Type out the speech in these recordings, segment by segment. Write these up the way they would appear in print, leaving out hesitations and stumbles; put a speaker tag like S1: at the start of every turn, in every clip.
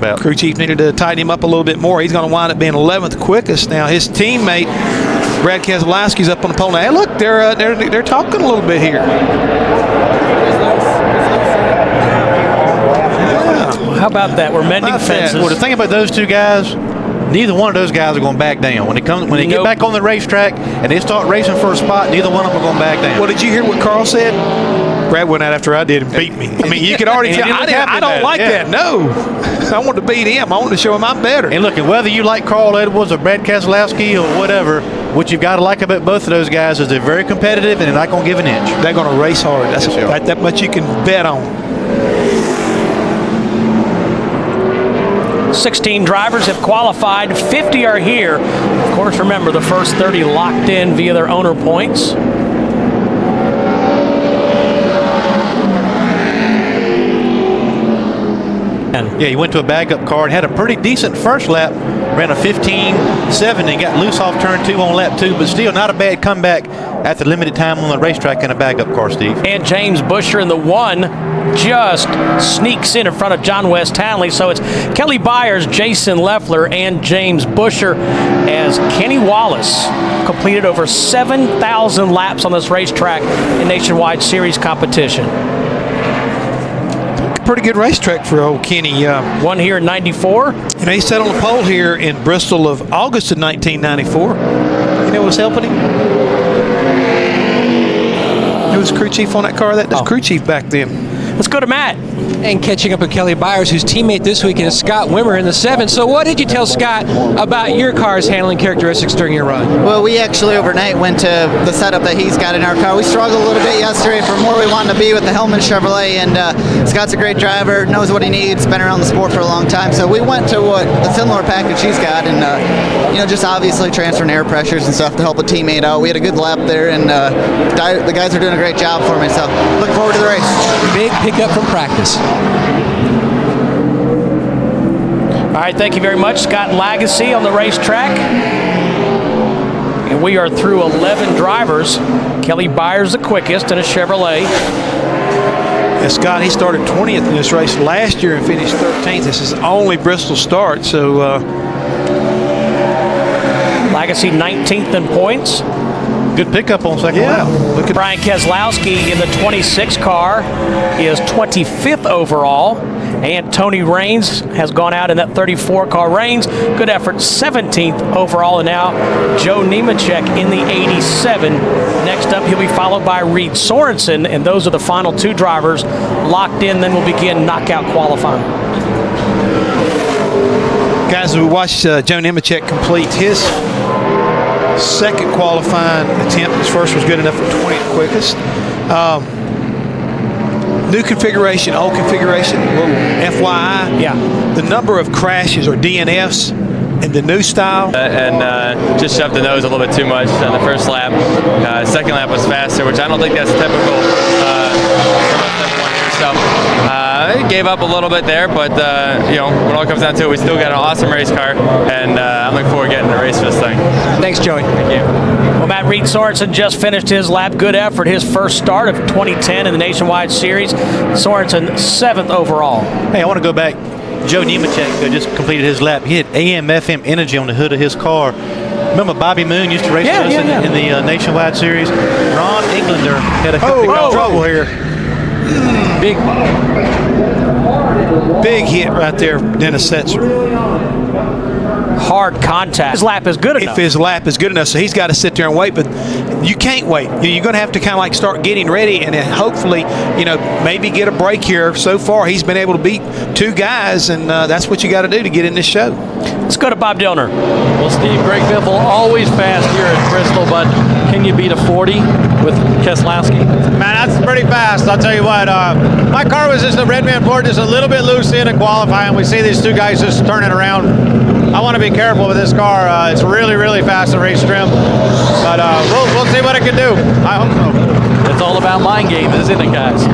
S1: about.
S2: Crew chief needed to tighten him up a little bit more. He's going to wind up being 11th quickest. Now his teammate Brad Keselowski's up on the pole now. Hey, look, they're talking a little bit here.
S3: How about that? We're mending fences.
S1: Well, the thing about those two guys, neither one of those guys are going to back down. When they get back on the racetrack and they start racing for a spot, neither one of them are going to back down.
S2: Well, did you hear what Carl said? Brad went out after I did and beat me. I mean, you could already tell. I don't like that. No. I want to beat him. I want to show him I'm better.
S1: And look, whether you like Carl Edwards or Brad Keselowski or whatever, what you've got to like about both of those guys is they're very competitive and they're not going to give an inch.
S2: They're going to race hard. That's that much you can bet on.
S3: 16 drivers have qualified. 50 are here. Of course, remember, the first 30 locked in via their owner points.
S1: Yeah, he went to a backup car and had a pretty decent first lap. Ran a 15.7 and got loose off turn 2 on lap 2, but still not a bad comeback after limited time on the racetrack in a backup car, Steve.
S3: And James Busher in the 1 just sneaks in front of John West Hanley. So it's Kelly Byers, Jason Leffler, and James Busher as Kenny Wallace completed over 7,000 laps on this racetrack in Nationwide Series competition.
S2: Pretty good racetrack for old Kenny.
S3: Won here in 94.
S2: You know, he sat on the pole here in Bristol of August of 1994. You know what's helping him? Who was crew chief on that car? That's crew chief back then.
S3: Let's go to Matt.
S4: And catching up with Kelly Byers, whose teammate this weekend is Scott Wimmer in the 7. So what did you tell Scott about your car's handling characteristics during your run?
S5: Well, we actually overnight went to the setup that he's got in our car. We struggled a little bit yesterday from where we wanted to be with the Hellman Chevrolet, and Scott's a great driver, knows what he needs, been around the sport for a long time. So we went to what the similar package he's got, and just obviously transferring air pressures and stuff to help a teammate out. We had a good lap there, and the guys are doing a great job for me. So looking forward to the race.
S4: Big pickup from practice.
S3: All right, thank you very much, Scott Lagacy on the racetrack. And we are through 11 drivers. Kelly Byers the quickest in a Chevrolet.
S2: Yeah, Scott, he started 20th in this race last year and finished 13th. This is only Bristol start, so...
S3: Lagacy 19th in points.
S1: Good pickup on second lap.
S3: Look at Brian Keselowski in the 26 car is 25th overall. And Tony Raines has gone out in that 34 car. Raines, good effort, 17th overall. And now Joe Nemechek in the 87. Next up, he'll be followed by Reed Sorensen. And those are the final 2 drivers locked in. Then we'll begin knockout qualifying.
S2: Guys, we watched Joe Nemechek complete his second qualifying attempt. His first was good enough for 20th quickest. New configuration, old configuration, little FYI.
S3: Yeah.
S2: The number of crashes or DNFs in the new style.
S6: Just shoved the nose a little bit too much on the first lap. Second lap was faster, which I don't think that's typical. So it gave up a little bit there, but when it all comes down to it, we still got an awesome race car, and I'm looking forward to getting the race for this thing.
S4: Thanks, Joey.
S6: Thank you.
S3: Well, Matt, Reed Sorensen just finished his lap. Good effort. His first start of 2010 in the Nationwide Series. Sorensen 7th overall.
S1: Hey, I want to go back. Joe Nemechek just completed his lap. He had AM/FM energy on the hood of his car. Remember Bobby Moon used to race with us in the Nationwide Series? Ron Englander had a couple of trouble here.
S2: Big hit right there, Dennis Setzer.
S3: Hard contact. His lap is good enough.
S2: If his lap is good enough, so he's got to sit there and wait. But you can't wait. You're going to have to kind of like start getting ready, and then hopefully, maybe get a break here. So far, he's been able to beat 2 guys, and that's what you got to do to get in this show.
S3: Let's go to Bob Dillner.
S7: Well, Steve, Greg Biffle always fast here at Bristol, but can you beat a 40 with Keselowski?
S8: Man, that's pretty fast. I'll tell you what. My car was just the Red Man Ford, just a little bit loose in qualifying. We see these 2 guys just turning around. I want to be careful with this car. It's really, really fast and race trim. But we'll see what it can do. I hope so.
S7: It's all about mind game, isn't it, guys?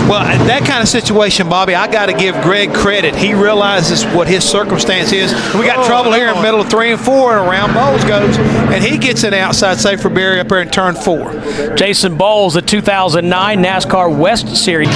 S2: Well, in that kind of situation, Bobby, I got to give Greg credit. He realizes what his circumstance is. We got trouble here in the middle of 3 and 4, and around Bowles goes, and he gets an outside safer barrier up there in turn 4.
S3: Jason Bowles, the 2009 NASCAR West Series.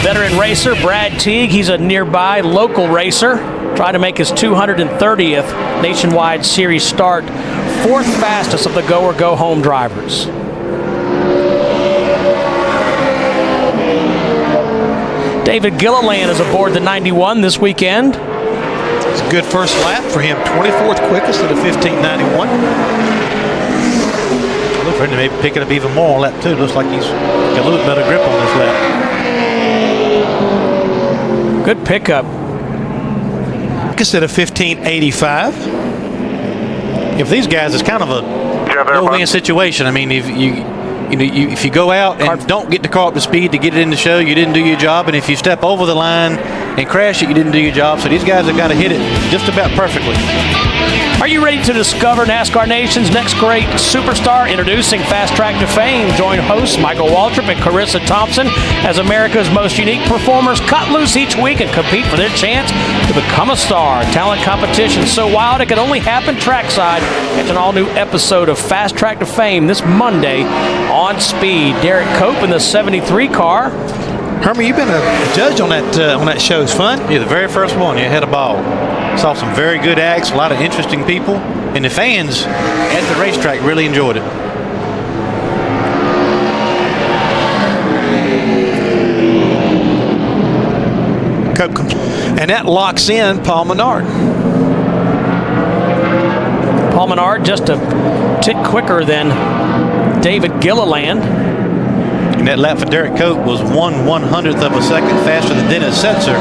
S3: Veteran racer Brad Teague, he's a nearby local racer, trying to make his 230th Nationwide Series start, 4th fastest of the go or go home drivers. David Gilliland is aboard the 91 this weekend.
S2: It's a good first lap for him. 24th quickest at a 15.91.
S1: Look for him to maybe pick it up even more on lap 2. Looks like he's got a little better grip on this lap.
S3: Good pickup.
S2: Quickest at a 15.85.
S1: If these guys, it's kind of a no-win situation. I mean, if you go out and don't get the car up to speed to get it in the show, you didn't do your job. And if you step over the line and crash it, you didn't do your job. So these guys have got to hit it just about perfectly.
S3: Are you ready to discover NASCAR Nation's next great superstar? Introducing Fast Track to Fame. Join hosts Michael Waltrip and Carissa Thompson as America's most unique performers cut loose each week and compete for their chance to become a star. Talent competition so wild it could only happen trackside. It's an all-new episode of Fast Track to Fame this Monday on Speed. Derek Cope in the 73 car.
S2: Hermie, you've been a judge on that show. It's fun.
S1: Yeah, the very first one, you had a ball. Saw some very good acts, a lot of interesting people, and the fans at the racetrack really enjoyed it.
S2: And that locks in Paul Menard.
S3: Paul Menard just a tick quicker than David Gilliland.
S1: And that lap for Derek Cope was 1/100th of a second faster than Dennis Setzer,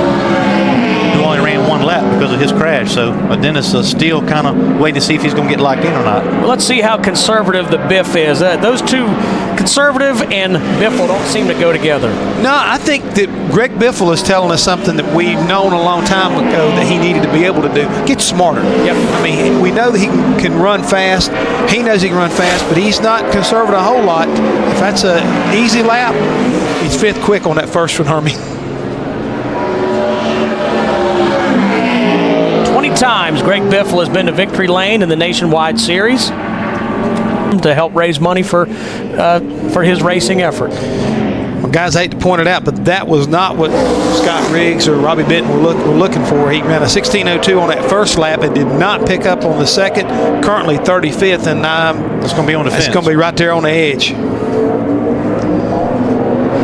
S1: who only ran one lap because of his crash. So Dennis is still kind of waiting to see if he's going to get locked in or not.
S3: Well, let's see how conservative the Biff is. Those two, conservative and Biffle, don't seem to go together.
S2: No, I think that Greg Biffle is telling us something that we've known a long time ago that he needed to be able to do. Get smarter.
S3: Yep.
S2: I mean, we know that he can run fast. He knows he can run fast, but he's not conservative a whole lot. If that's an easy lap, he's 5th quick on that first one, Hermie.
S3: 20 times Greg Biffle has been to victory lane in the Nationwide Series to help raise money for his racing effort.
S2: Well, guys, I hate to point it out, but that was not what Scott Riggs or Robbie Benton were looking for. He ran a 16.02 on that first lap and did not pick up on the second. Currently 35th, and
S1: it's going to be on the fence.
S2: It's going to be right there on the edge.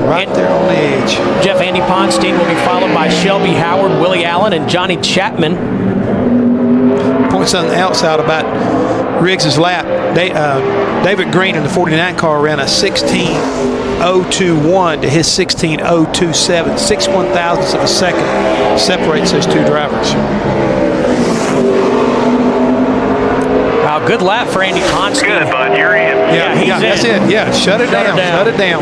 S2: Right there on the edge.
S3: Jeff Andy Ponstein will be followed by Shelby Howard, Willie Allen, and Johnny Chapman.
S2: Point something else out about Riggs' lap. David Green in the 49 car ran a 16.021 to his 16.027. 6/1000ths of a second separates those two drivers.
S3: Wow, good lap for Andy Ponstein.
S9: Good, bud. You're in.
S3: Yeah, he's in.
S2: That's it. Yeah, shut it down. Shut it down.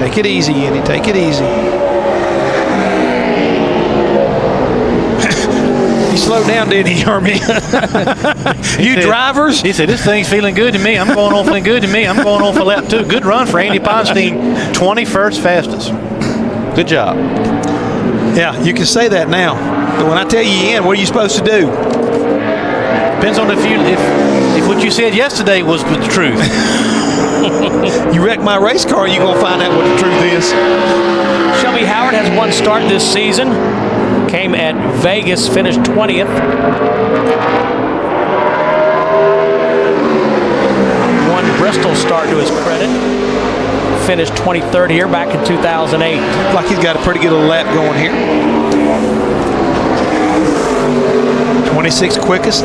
S2: Take it easy, Andy. Take it easy. He slowed down, didn't he, Hermie? Drivers?
S1: He said, this thing's feeling good to me. I'm going on feeling good to me. I'm going on for lap 2. Good run for Andy Ponstein. 21st fastest. Good job.
S2: Yeah, you can say that now. But when I tell you in, what are you supposed to do?
S1: Depends on if what you said yesterday was the truth.
S2: You wreck my race car, you're going to find out what the truth is.
S3: Shelby Howard has one start this season. Came at Vegas, finished 20th. One Bristol start to his credit. Finished 23rd here back in 2008.
S2: Looks like he's got a pretty good little lap going here. 26th quickest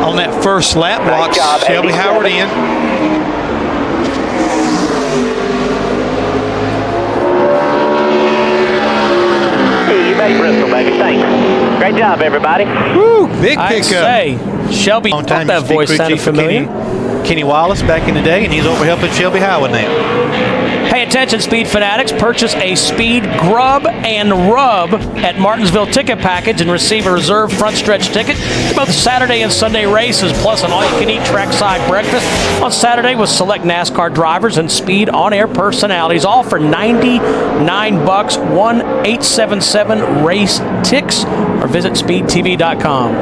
S2: on that first lap. Locks Shelby Howard in.
S9: Hey, Bristol, baby. Thanks. Great job, everybody.
S2: Woo, big
S3: I
S2: pickup.
S3: say, Shelby,
S1: Long time
S3: that voice sounded familiar.
S1: Kenny Wallace back in the day, and he's over helping Shelby Howard now.
S3: Hey, attention, Speed fanatics. Purchase a Speed Grub and Rub at Martinsville Ticket Package and receive a reserved front stretch ticket to both Saturday and Sunday races, plus an all-you-can-eat trackside breakfast on Saturday with select NASCAR drivers and Speed on-air personalities, all for $99. 1-877 race ticks, or visit speedtv.com.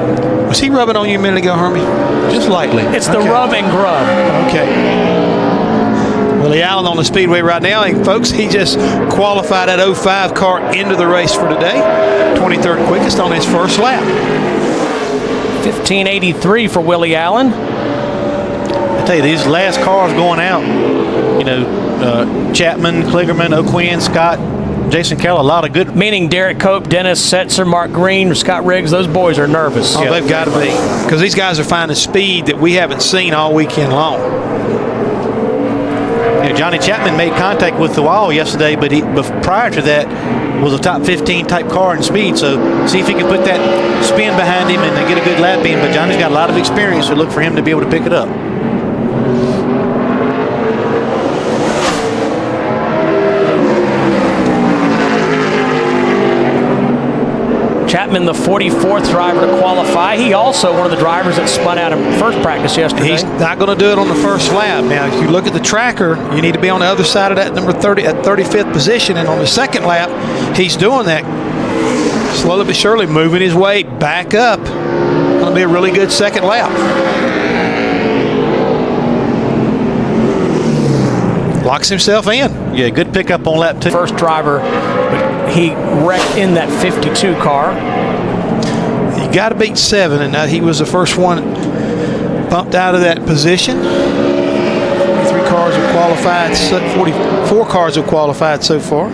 S2: Was he rubbing on you a minute ago, Hermie?
S1: Just lightly.
S3: It's the Rub and Grub.
S2: Okay. Willie Allen on the speedway right now. And folks, he just qualified that 05 car into the race for today. 23rd quickest on his first lap.
S3: 1583 for Willie Allen.
S1: I tell you, these last cars going out, you know, Chapman, Kligerman, O'Quinn, Scott, Jason Keller, a lot of good.
S3: Meaning Derek Cope, Dennis Setzer, Mark Green, Scott Riggs, those boys are nervous.
S2: Oh, they've got to be, because these guys are finding speed that we haven't seen all weekend long.
S1: You know, Johnny Chapman made contact with the wall yesterday, but prior to that was a top 15 type car in speed. So see if he can put that spin behind him and get a good lap in. But Johnny's got a lot of experience, so look for him to be able to pick it up.
S3: Chapman, the 44th driver to qualify. He also one of the drivers that spun out in first practice yesterday.
S2: He's not going to do it on the first lap. Now, if you look at the tracker, you need to be on the other side of that number 30 at 35th position. And on the second lap, he's doing that. Slowly but surely moving his way back up. Going to be a really good second lap. Locks himself in.
S1: Yeah, good pickup on lap 2.
S3: First driver, but he wrecked in that 52 car.
S2: You got to beat 7, and he was the first one bumped out of that position. 43 cars have qualified, 44 cars have qualified so far.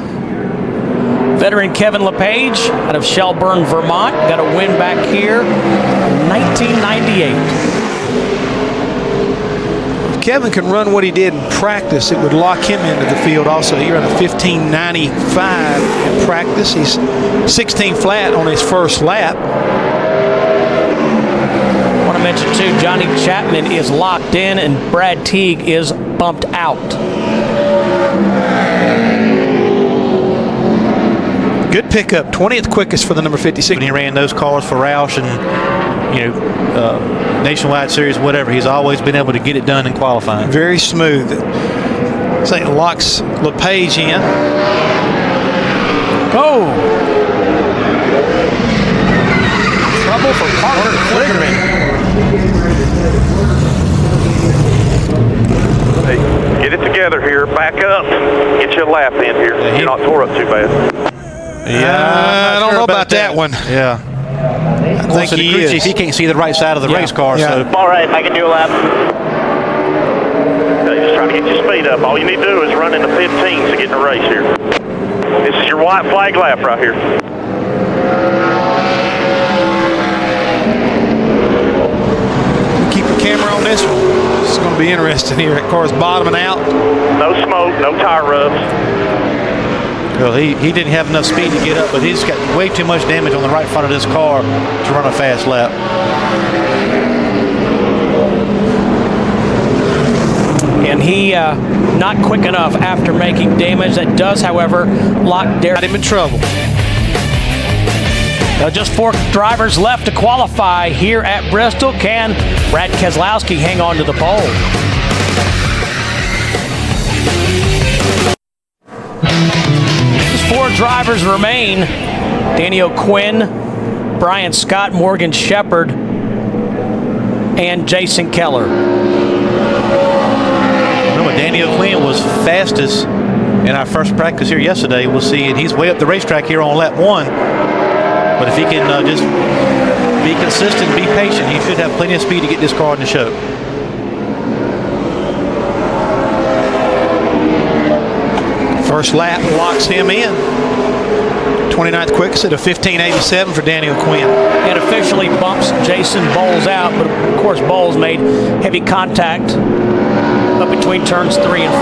S3: Veteran Kevin LePage out of Shelburne, Vermont, got a win back here in 1998.
S2: Kevin can run what he did in practice, it would lock him into the field also. He ran a 15.95 in practice. He's 16 flat on his first lap.
S3: I want to mention too, Johnny Chapman is locked in and Brad Teague is bumped out.
S2: Good pickup, 20th quickest for the number 56.
S1: When he ran those cars for Roush and, you know, Nationwide Series, whatever, he's always been able to get it done in qualifying.
S2: Very smooth. St. locks LePage in.
S3: Oh! Trouble for Parker Kligerman.
S10: Hey, get it together here. Back up. Get you a lap in here. You're not tore up too bad.
S2: Yeah, I don't know about that one.
S1: Yeah.
S2: I think he is.
S1: He can't see the right side of the race car.
S2: Yeah.
S1: So
S9: All right, I can do a lap.
S10: Just trying to get your speed up. All you need to do is run in the 15s to get in the race here. This is your white flag lap right here.
S2: Keep the camera on this one. It's going to be interesting here. That car's bottoming out.
S10: No smoke, no tire rubs.
S1: well, he didn't have enough speed to get up, but he's got way too much damage on the right front of this car to run a fast lap.
S3: And he not quick enough after making damage. That does, however, lock Derek.
S2: Got him in trouble.
S3: Just 4 drivers left to qualify here at Bristol. Can Brad Keselowski hang on to the pole? Just 4 drivers remain. Danny O'Quinn, Brian Scott, Morgan Shepherd, and Jason Keller.
S1: Remember, Danny O'Quinn was fastest in our first practice here yesterday. We'll see, and he's way up the racetrack here on lap 1. But if he can just be consistent, be patient, he should have plenty of speed to get this car in the show.
S2: First lap locks him in. 29th quickest at a 15.87 for Danny O'Quinn.
S3: And officially bumps Jason Bowles out, but of course Bowles made heavy contact up between turns 3 and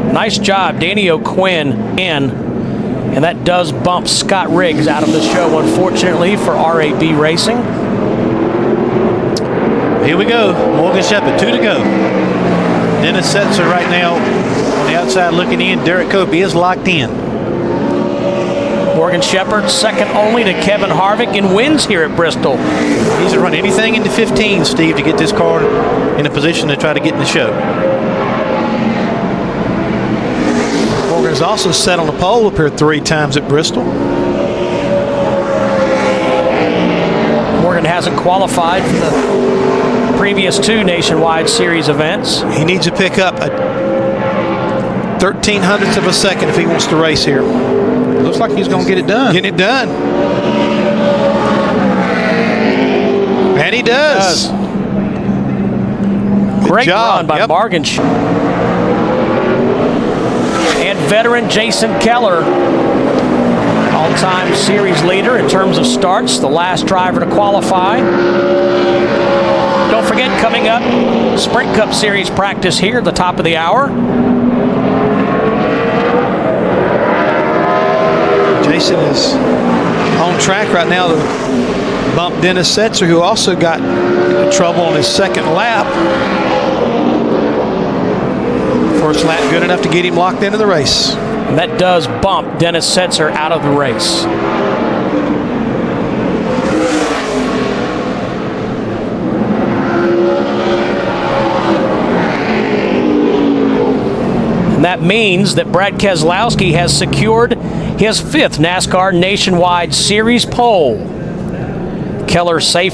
S3: 4. Nice job, Danny O'Quinn in, and that does bump Scott Riggs out of the show, unfortunately, for RAB Racing.
S1: Here we go, Morgan Shepherd, 2 to go. Dennis Setzer right now on the outside looking in. Derek Cope is locked in.
S3: Morgan Shepherd, second only to Kevin Harvick in wins here at Bristol.
S1: He's to run anything into 15, Steve, to get this car in a position to try to get in the show.
S2: Morgan's also sat on the pole up here 3 times at Bristol.
S3: Morgan hasn't qualified for the previous 2 Nationwide Series events.
S2: He needs to pick up a 1300th of a second if he wants to race here.
S1: Looks like he's going to get it done.
S2: Getting it done. And he does.
S3: Great
S2: job.
S3: run by Morgan. And veteran Jason Keller, all-time series leader in terms of starts, the last driver to qualify. Don't forget, coming up, Sprint Cup Series practice here at the top of the hour.
S2: Jason is on track right now to bump Dennis Setzer, who also got into trouble on his second lap. First lap good enough to get him locked into the race.
S3: And that does bump Dennis Setzer out of the race. And that means that Brad Keselowski has secured his 5th NASCAR Nationwide Series pole. Keller safe